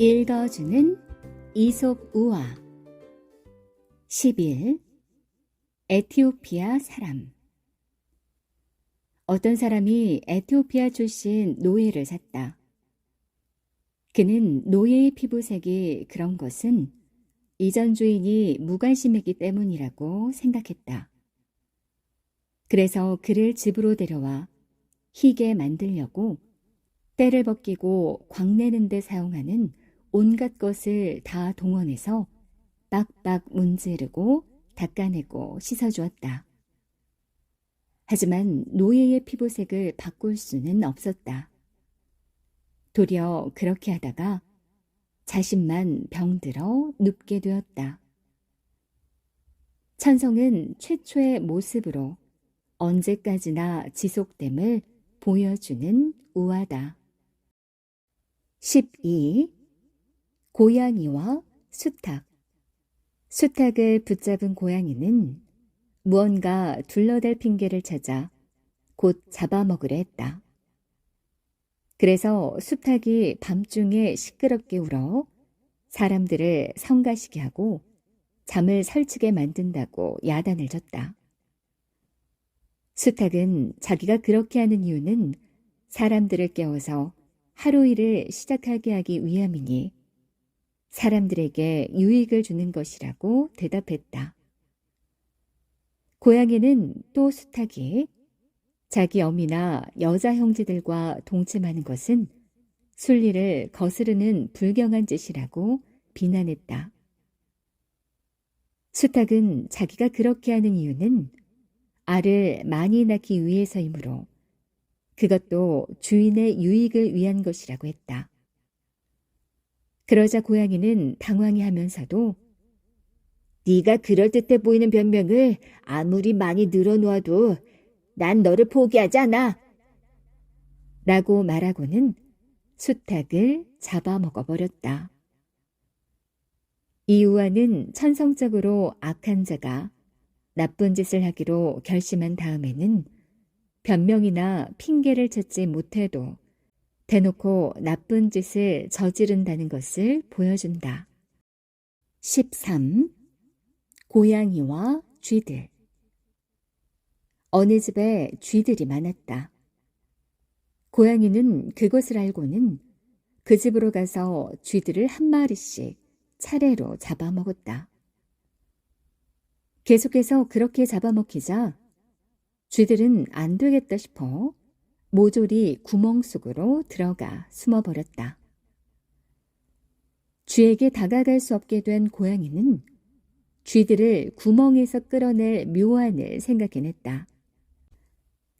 읽어주는 이솝 우화 10일 에티오피아 사람. 어떤 사람이 에티오피아 출신 노예를 샀다. 그는 노예의 피부색이 그런 것은 이전 주인이 무관심했기 때문이라고 생각했다. 그래서 그를 집으로 데려와 희게 만들려고 때를 벗기고 광내는 데 사용하는 온갖 것을 다 동원해서 빡빡 문지르고 닦아내고 씻어주었다. 하지만 노예의 피부색을 바꿀 수는 없었다. 도리어 그렇게 하다가 자신만 병들어 눕게 되었다. 천성은 최초의 모습으로 언제까지나 지속됨을 보여주는 우화다. 12. 고양이와 수탉. 수탉을 붙잡은 고양이는 무언가 둘러댈 핑계를 찾아 곧 잡아먹으려 했다. 그래서 수탉이 밤중에 시끄럽게 울어 사람들을 성가시게 하고 잠을 설치게 만든다고 야단을 쳤다. 수탉은 자기가 그렇게 하는 이유는 사람들을 깨워서 하루 일을 시작하게 하기 위함이니 사람들에게 유익을 주는 것이라고 대답했다. 고양이는 또 수탉이 자기 어미나 여자 형제들과 동침하는 것은 순리를 거스르는 불경한 짓이라고 비난했다. 수탉은 자기가 그렇게 하는 이유는 알을 많이 낳기 위해서이므로 그것도 주인의 유익을 위한 것이라고 했다. 그러자 고양이는 당황해하면서도 네가 그럴듯해 보이는 변명을 아무리 많이 늘어놓아도 난 너를 포기하지 않아. 라고 말하고는 수탉을 잡아먹어버렸다. 이 우화는 천성적으로 악한 자가 나쁜 짓을 하기로 결심한 다음에는 변명이나 핑계를 찾지 못해도 대놓고 나쁜 짓을 저지른다는 것을 보여준다. 13. 고양이와 쥐들. 어느 집에 쥐들이 많았다. 고양이는 그것을 알고는 그 집으로 가서 쥐들을 한 마리씩 차례로 잡아먹었다. 계속해서 그렇게 잡아먹히자 쥐들은 안 되겠다 싶어 모조리 구멍 속으로 들어가 숨어버렸다. 쥐에게 다가갈 수 없게 된 고양이는 쥐들을 구멍에서 끌어낼 묘안을 생각해냈다.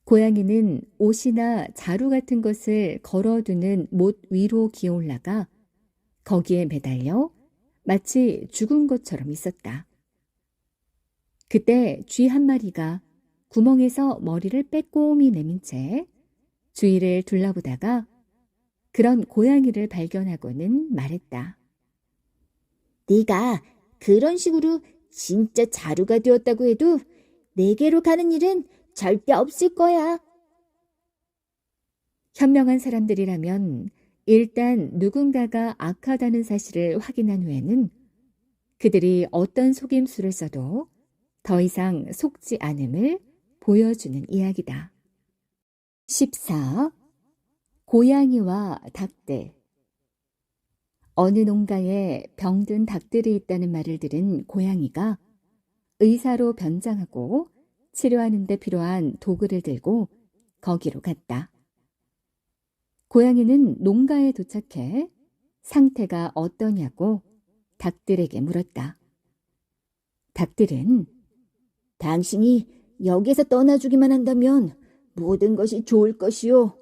고양이는 옷이나 자루 같은 것을 걸어두는 못 위로 기어올라가 거기에 매달려 마치 죽은 것처럼 있었다. 그때 쥐 한 마리가 구멍에서 머리를 빼꼼히 내민 채 주위를 둘러보다가 그런 고양이를 발견하고는 말했다. 네가 그런 식으로 진짜 자루가 되었다고 해도 내게로 가는 일은 절대 없을 거야. 현명한 사람들이라면 일단 누군가가 악하다는 사실을 확인한 후에는 그들이 어떤 속임수를 써도 더 이상 속지 않음을 보여주는 이야기다. 14. 고양이와 닭들. 어느 농가에 병든 닭들이 있다는 말을 들은 고양이가 의사로 변장하고 치료하는 데 필요한 도구를 들고 거기로 갔다. 고양이는 농가에 도착해 상태가 어떠냐고 닭들에게 물었다. 닭들은 당신이 여기서 떠나주기만 한다면 모든 것이 좋을 것이요.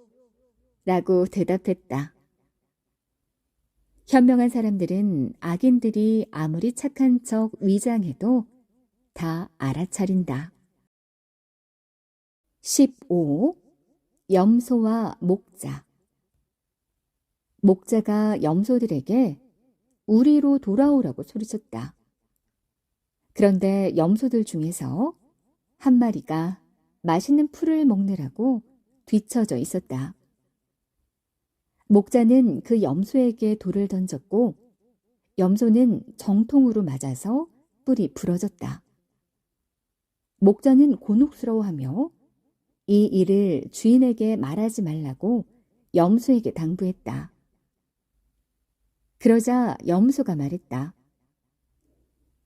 라고 대답했다. 현명한 사람들은 악인들이 아무리 착한 척 위장해도 다 알아차린다. 15. 염소와 목자. 목자가 염소들에게 우리로 돌아오라고 소리쳤다. 그런데 염소들 중에서 한 마리가 맛있는 풀을 먹느라고 뒤처져 있었다. 목자는 그 염소에게 돌을 던졌고 염소는 정통으로 맞아서 뿔이 부러졌다. 목자는 곤혹스러워하며 이 일을 주인에게 말하지 말라고 염소에게 당부했다. 그러자 염소가 말했다.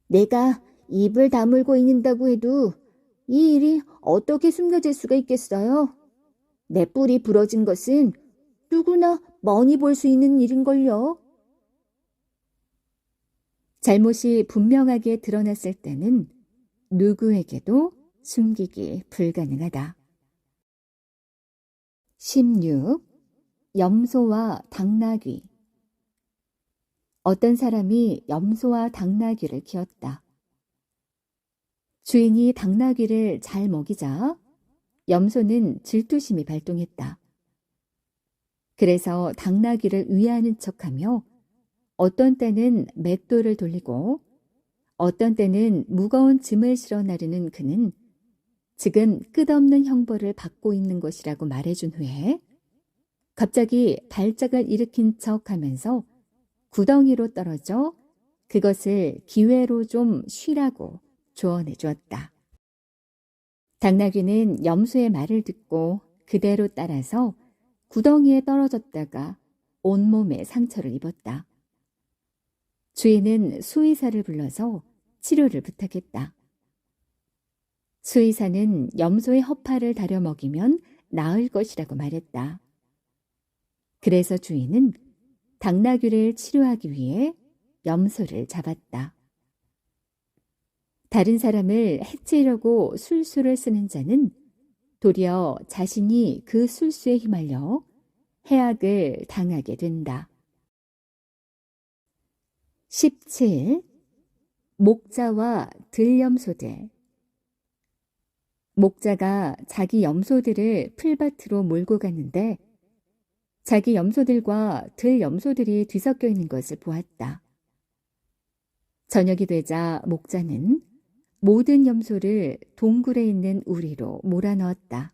내가 입을 다물고 있는다고 해도 이 일이 어떻게 숨겨질 수가 있겠어요? 내 뿔이 부러진 것은 누구나 뻔히 볼 수 있는 일인걸요. 잘못이 분명하게 드러났을 때는 누구에게도 숨기기 불가능하다. 16. 염소와 당나귀. 어떤 사람이 염소와 당나귀를 키웠다. 주인이 당나귀를 잘 먹이자 염소는 질투심이 발동했다. 그래서 당나귀를 위하는 척하며 어떤 때는 맷돌을 돌리고 어떤 때는 무거운 짐을 실어 나르는 그는 지금 끝없는 형벌을 받고 있는 것이라고 말해준 후에 갑자기 발작을 일으킨 척하면서 구덩이로 떨어져 그것을 기회로 좀 쉬라고 조언해 주었다. 당나귀는 염소의 말을 듣고 그대로 따라서 구덩이에 떨어졌다가 온몸에 상처를 입었다. 주인은 수의사를 불러서 치료를 부탁했다. 수의사는 염소의 허파를 다려 먹이면 나을 것이라고 말했다. 그래서 주인은 당나귀를 치료하기 위해 염소를 잡았다. 다른 사람을 해치려고 술수를 쓰는 자는 도리어 자신이 그 술수에 휘말려 해악을 당하게 된다. 17. 목자와 들염소들. 목자가 자기 염소들을 풀밭으로 몰고 갔는데 자기 염소들과 들염소들이 뒤섞여 있는 것을 보았다. 저녁이 되자 목자는 모든 염소를 동굴에 있는 우리로 몰아넣었다.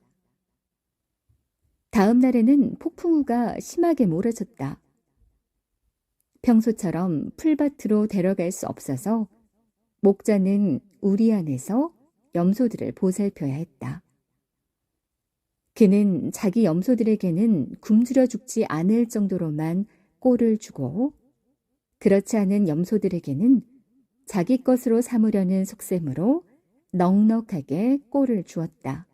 다음 날에는 폭풍우가 심하게 몰아쳤다. 평소처럼 풀밭으로 데려갈 수 없어서 목자는 우리 안에서 염소들을 보살펴야 했다. 그는 자기 염소들에게는 굶주려 죽지 않을 정도로만 꼴을 주고 그렇지 않은 염소들에게는 자기 것으로 삼으려는 속셈으로 넉넉하게 꼴을 주었다.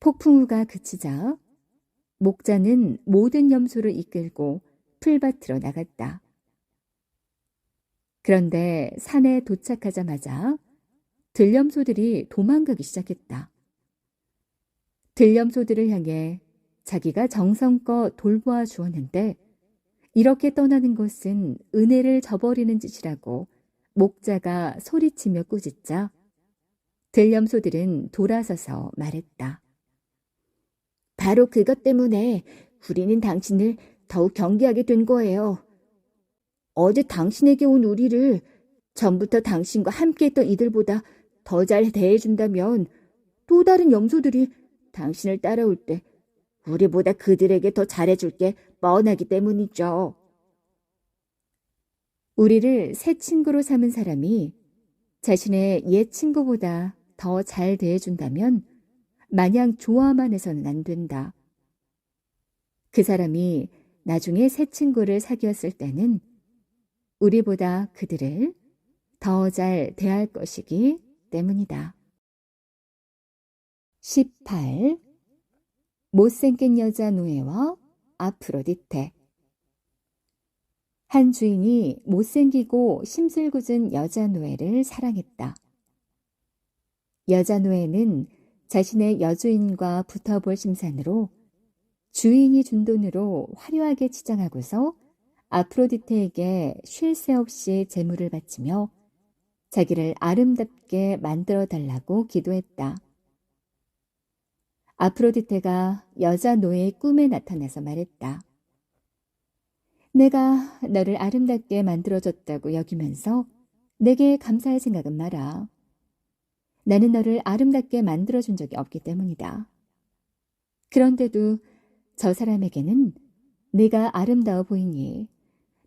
폭풍우가 그치자 목자는 모든 염소를 이끌고 풀밭으로 나갔다. 그런데 산에 도착하자마자 들염소들이 도망가기 시작했다. 들염소들을 향해 자기가 정성껏 돌보아 주었는데 이렇게 떠나는 것은 은혜를 저버리는 짓이라고 목자가 소리치며 꾸짖자 들염소들은 돌아서서 말했다. 바로 그것 때문에 우리는 당신을 더욱 경계하게 된 거예요. 어제 당신에게 온 우리를 전부터 당신과 함께했던 이들보다 더 잘 대해준다면 또 다른 염소들이 당신을 따라올 때 우리보다 그들에게 더 잘해줄 게 뻔하기 때문이죠. 우리를 새 친구로 삼은 사람이 자신의 옛 친구보다 더 잘 대해준다면 마냥 좋아만 해서는 안 된다. 그 사람이 나중에 새 친구를 사귀었을 때는 우리보다 그들을 더 잘 대할 것이기 때문이다. 18. 못생긴 여자 노예와 아프로디테. 한 주인이 못생기고 심술궂은 여자 노예를 사랑했다. 여자 노예는 자신의 여주인과 붙어볼 심산으로 주인이 준 돈으로 화려하게 치장하고서 아프로디테에게 쉴 새 없이 재물을 바치며 자기를 아름답게 만들어 달라고 기도했다. 아프로디테가 여자 노예의 꿈에 나타나서 말했다. 내가 너를 아름답게 만들어줬다고 여기면서 내게 감사할 생각은 마라. 나는 너를 아름답게 만들어준 적이 없기 때문이다. 그런데도 저 사람에게는 내가 아름다워 보이니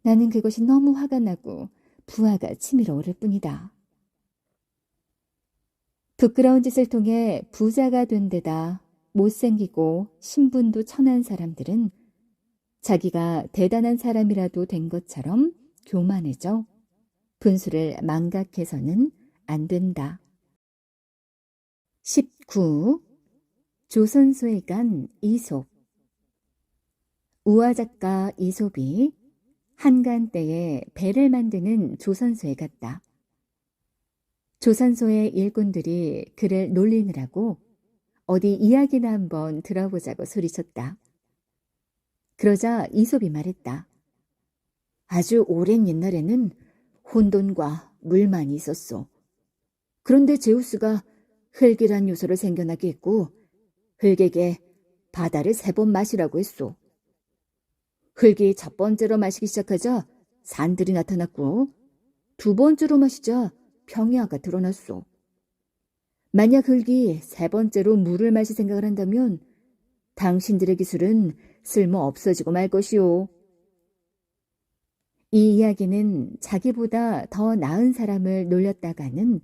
나는 그것이 너무 화가 나고 부하가 치밀어 오를 뿐이다. 부끄러운 짓을 통해 부자가 된 데다 못생기고 신분도 천한 사람들은 자기가 대단한 사람이라도 된 것처럼 교만해져 분수를 망각해서는 안 된다. 19. 조선소에간 이솝. 우화 작가 이솝이 한간 때에 배를 만드는 조선소에 갔다. 조선소의 일꾼들이 그를 놀리느라고 어디 이야기나 한번 들어보자고 소리쳤다. 그러자 이솝이 말했다. 아주 오랜 옛날에는 혼돈과 물만이 있었소. 그런데 제우스가 흙이란 요소를 생겨나게 했고 흙에게 바다를 3번 마시라고 했소. 흙이 첫 번째로 마시기 시작하자 산들이 나타났고 2번째로 마시자 평야가 드러났소. 만약 흙이 3번째로 물을 마실 생각을 한다면 당신들의 기술은 쓸모 없어지고 말 것이오. 이 이야기는 자기보다 더 나은 사람을 놀렸다가는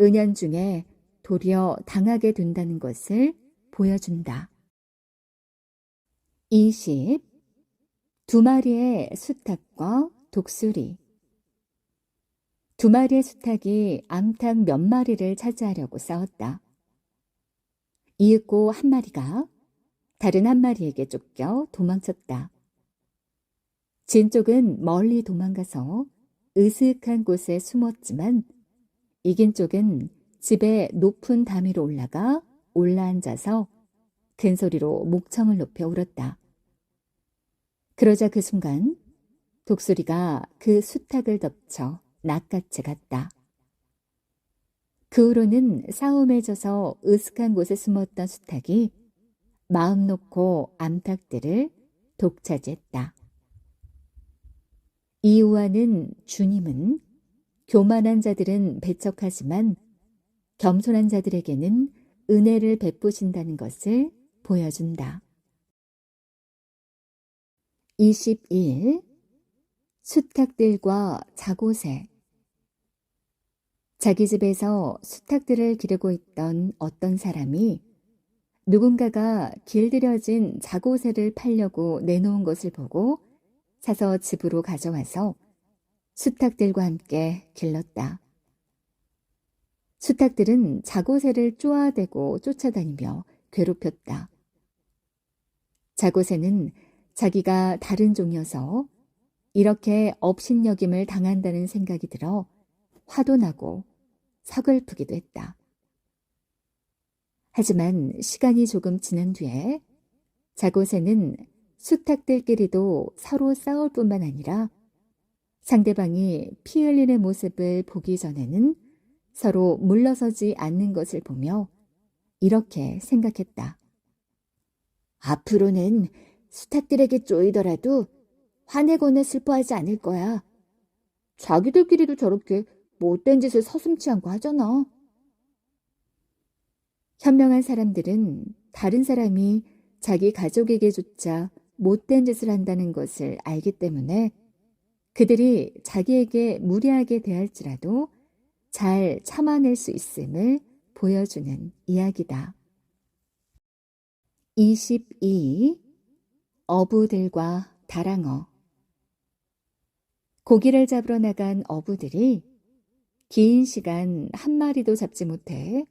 은연중에 도리어 당하게 된다는 것을 보여준다. 20. 2마리의 수탉과 독수리. 2마리의 수탉이 암탉 몇 마리를 차지하려고 싸웠다. 이윽고 한 마리가 다른 한 마리에게 쫓겨 도망쳤다. 진 쪽은 멀리 도망가서 으슥한 곳에 숨었지만 이긴 쪽은 집의 높은 담 위로 올라앉아서 큰 소리로 목청을 높여 울었다. 그러자 그 순간 독수리가 그 수탉을 덮쳐 낚같이 갔다. 그 후로는 싸움에 져서 으슥한 곳에 숨었던 수탉이 마음 놓고 암탉들을 독차지했다. 이 우화는 주님은 교만한 자들은 배척하지만 겸손한 자들에게는 은혜를 베푸신다는 것을 보여준다. 21. 수탉들과 자고새. 자기 집에서 수탉들을 기르고 있던 어떤 사람이 누군가가 길들여진 자고새를 팔려고 내놓은 것을 보고 사서 집으로 가져와서 수탉들과 함께 길렀다. 수탉들은 자고새를 쪼아대고 쫓아다니며 괴롭혔다. 자고새는 자기가 다른 종이어서 이렇게 업신여김을 당한다는 생각이 들어 화도 나고 서글프기도 했다. 하지만 시간이 조금 지난 뒤에 자고새는 수탉들끼리도 서로 싸울 뿐만 아니라 상대방이 피 흘리는 모습을 보기 전에는 서로 물러서지 않는 것을 보며 이렇게 생각했다. 앞으로는 수탉들에게 쪼이더라도 화내거나 슬퍼하지 않을 거야. 자기들끼리도 저렇게 못된 짓을 서슴지 않고 하잖아. 현명한 사람들은 다른 사람이 자기 가족에게조차 못된 짓을 한다는 것을 알기 때문에 그들이 자기에게 무례하게 대할지라도 잘 참아낼 수 있음을 보여주는 이야기다. 22. 어부들과 다랑어. 고기를 잡으러 나간 어부들이 긴 시간 한 마리도 잡지 못해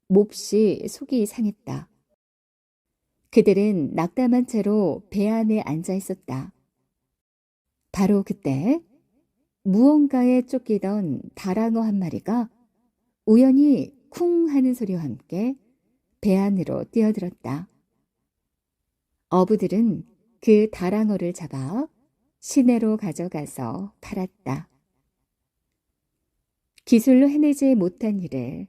몹시 속이 상했다. 그들은 낙담한 채로 배 안에 앉아 있었다. 바로 그때 무언가에 쫓기던 다랑어 한 마리가 우연히 쿵 하는 소리와 함께 배 안으로 뛰어들었다. 어부들은 그 다랑어를 잡아 시내로 가져가서 팔았다. 기술로 해내지 못한 일을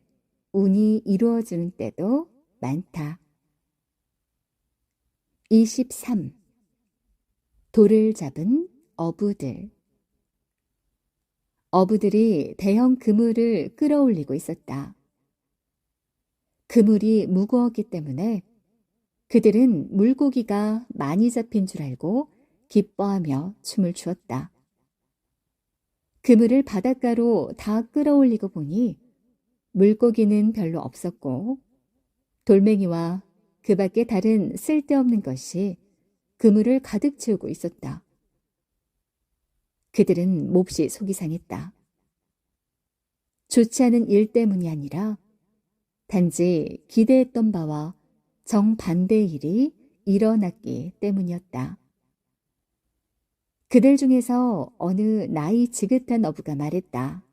운이 이루어주는 때도 많다. 23. 돌을 잡은 어부들. 어부들이 대형 그물을 끌어올리고 있었다. 그물이 무거웠기 때문에 그들은 물고기가 많이 잡힌 줄 알고 기뻐하며 춤을 추었다. 그물을 바닷가로 다 끌어올리고 보니 물고기는 별로 없었고 돌멩이와 그 밖에 다른 쓸데없는 것이 그물을 가득 채우고 있었다. 그들은 몹시 속이 상했다. 좋지 않은 일 때문이 아니라 단지 기대했던 바와 정반대의 일이 일어났기 때문이었다. 그들 중에서 어느 나이 지긋한 어부가 말했다.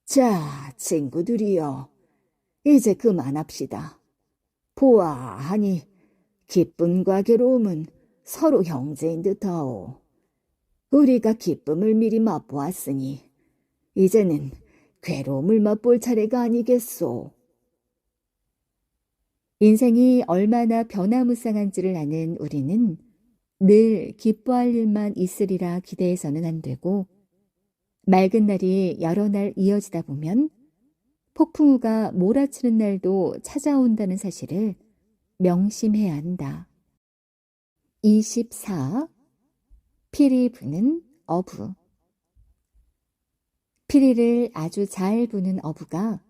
자, 친구들이여, 이제 그만합시다. 보아하니 기쁨과 괴로움은 서로 형제인 듯하오. 우리가 기쁨을 미리 맛보았으니 이제는 괴로움을 맛볼 차례가 아니겠소. 인생이 얼마나 변화무쌍한지를 아는 우리는 늘 기뻐할 일만 있으리라 기대해서는 안 되고 맑은 날이 여러 날 이어지다 보면 폭풍우가 몰아치는 날도 찾아온다는 사실을 명심해야 한다. 24. 피리 부는 어부. 피리를 아주 잘 부는 어부가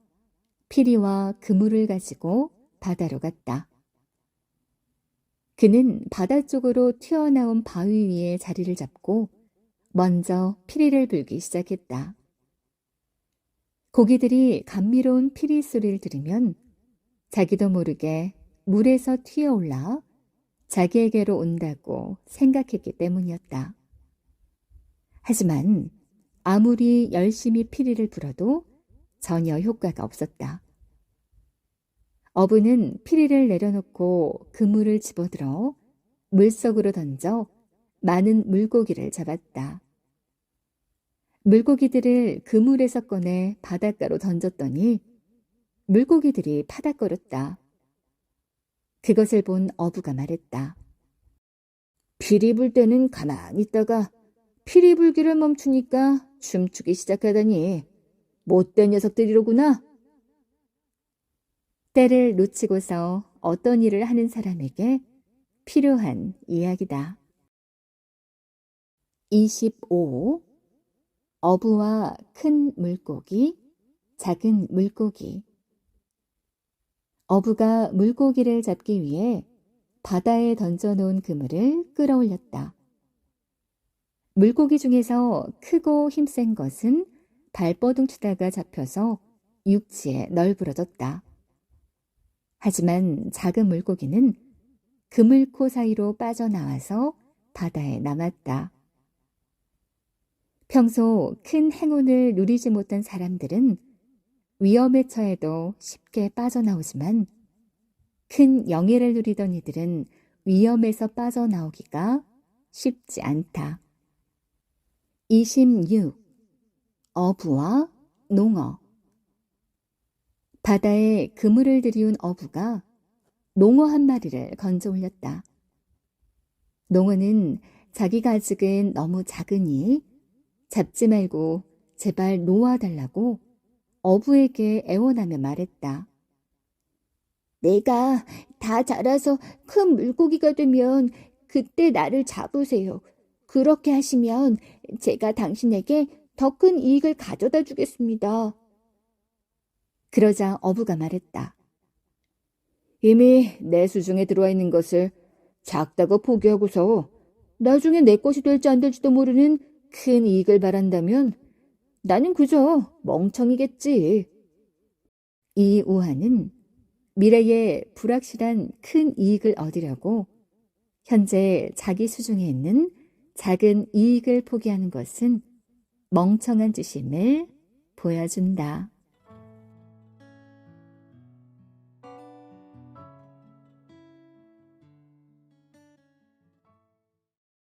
피리와 그물을 가지고 바다로 갔다. 그는 바다 쪽으로 튀어나온 바위 위에 자리를 잡고 먼저 피리를 불기 시작했다. 고기들이 감미로운 피리 소리를 들으면 자기도 모르게 물에서 튀어올라 자기에게로 온다고 생각했기 때문이었다. 하지만 아무리 열심히 피리를 불어도 전혀 효과가 없었다. 어부는 피리를 내려놓고 그물을 집어들어 물속으로 던져 많은 물고기를 잡았다. 물고기들을 그물에서 꺼내 바닷가로 던졌더니 물고기들이 파닥거렸다. 그것을 본 어부가 말했다. 피리 불 때는 가만히 있다가 피리 불기를 멈추니까 춤추기 시작하다니 못된 녀석들이로구나. 때를 놓치고서 어떤 일을 하는 사람에게 필요한 이야기다. 25. 어부와 큰 물고기, 작은 물고기. 어부가 물고기를 잡기 위해 바다에 던져놓은 그물을 끌어올렸다. 물고기 중에서 크고 힘센 것은 발버둥 치다가 잡혀서 육지에 널브러졌다. 하지만 작은 물고기는 그물코 사이로 빠져나와서 바다에 남았다. 평소 큰 행운을 누리지 못한 사람들은 위험에 처해도 쉽게 빠져나오지만 큰 영예를 누리던 이들은 위험에서 빠져나오기가 쉽지 않다. 26. 어부와 농어. 바다에 그물을 들이운 어부가 농어 한 마리를 건져 올렸다. 농어는 자기가 아직은 너무 작으니 잡지 말고 제발 놓아달라고 어부에게 애원하며 말했다. 내가 다 자라서 큰 물고기가 되면 그때 나를 잡으세요. 그렇게 하시면 제가 당신에게 더 큰 이익을 가져다 주겠습니다. 그러자 어부가 말했다. 이미 내 수중에 들어와 있는 것을 작다고 포기하고서 나중에 내 것이 될지 안 될지도 모르는 큰 이익을 바란다면 나는 그저 멍청이겠지. 이 우화는 미래에 불확실한 큰 이익을 얻으려고 현재 자기 수중에 있는 작은 이익을 포기하는 것은 멍청한 짓임을 보여준다.